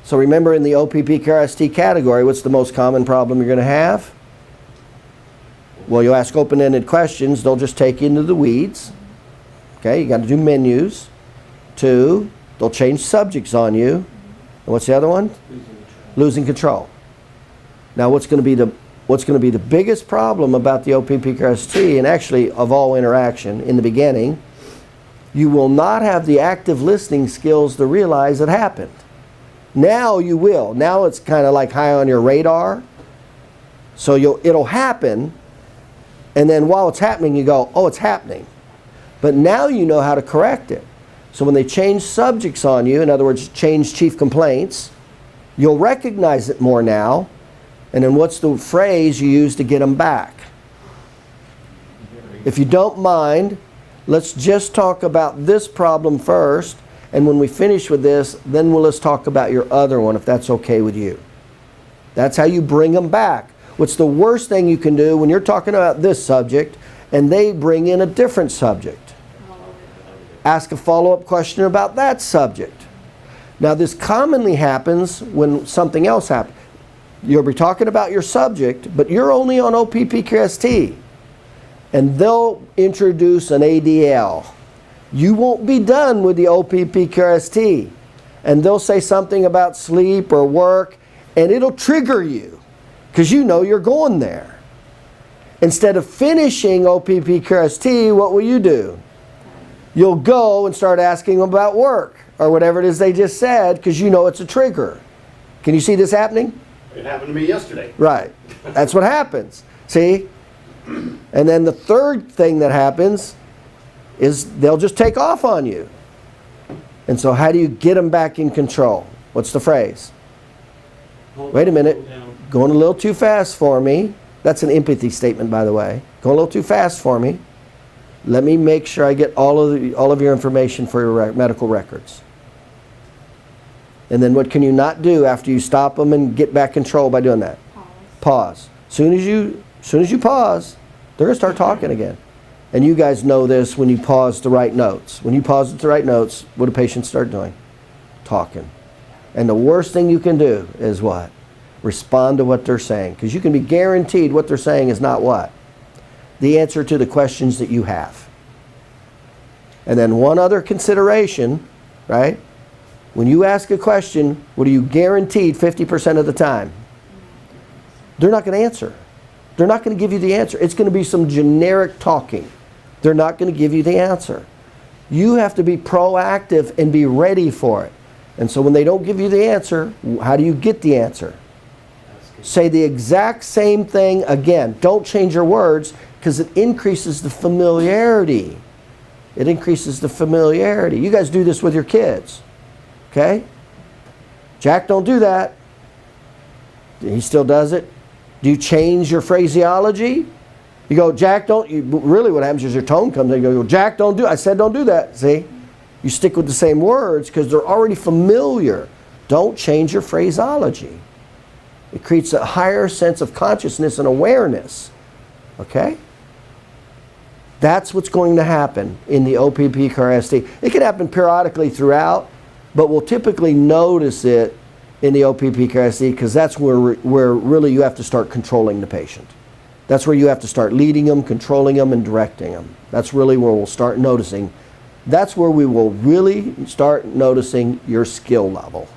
So remember, in the OPPQRST category, what's the most common problem you're going to have? Well, you ask open-ended questions, they'll just take you into the weeds. Okay, you got to do menus. 2, they'll change subjects on you. And what's the other one? Losing control. Now, what's going to be the biggest problem about the OPPQRST, and actually of all interaction in the beginning, you will not have the active listening skills to realize it happened. Now you will. Now it's kind of like high on your radar. So it'll happen, and then while it's happening, you go, oh, it's happening. But now you know how to correct it. So when they change subjects on you, in other words, change chief complaints, you'll recognize it more now. And then what's the phrase you use to get them back? If you don't mind, let's just talk about this problem first. And when we finish with this, then let's talk about your other one, if that's okay with you. That's how you bring them back. What's the worst thing you can do when you're talking about this subject and they bring in a different subject? Ask a follow-up question about that subject. Now, this commonly happens when something else happens. You'll be talking about your subject, but you're only on OPPQRST. And they'll introduce an ADL. You won't be done with the OPPQRST. And they'll say something about sleep or work, and it'll trigger you because you know you're going there. Instead of finishing OPPQRST, what will you do? You'll go and start asking them about work or whatever it is they just said because you know it's a trigger. Can you see this happening? It happened to me yesterday. Right. That's what happens. See? And then the third thing that happens is they'll just take off on you. And so how do you get them back in control? What's the phrase? Wait a minute. Going a little too fast for me. That's an empathy statement, by the way. Going a little too fast for me. Let me make sure I get all of your information for your medical records. And then what can you not do after you stop them and get back control by doing that? Pause. As soon as you pause, they're going to start talking again. And you guys know this when you pause to write notes. When you pause to write notes, what do patients start doing? Talking. And the worst thing you can do is what? Respond to what they're saying. Because you can be guaranteed what they're saying is not what? The answer to the questions that you have. And then one other consideration, right? When you ask a question, what are you guaranteed 50% of the time? They're not going to answer. They're not going to give you the answer. It's going to be some generic talking. They're not going to give you the answer. You have to be proactive and be ready for it. And so when they don't give you the answer, how do you get the answer? Say the exact same thing again. Don't change your words because it increases the familiarity. It increases the familiarity. You guys do this with your kids. Okay? Jack, don't do that. He still does it. Do you change your phraseology? You go, Jack, don't. Really what happens is your tone comes in. You go, Jack, don't do it. I said don't do that. See? You stick with the same words because they're already familiar. Don't change your phraseology. It creates a higher sense of consciousness and awareness. Okay? That's what's going to happen in the OPPQRST. It can happen periodically throughout, but we'll typically notice it in the OPPQRST because that's where really you have to start controlling the patient. That's where you have to start leading them, controlling them, and directing them. That's really where we'll start noticing. That's where we will really start noticing your skill level.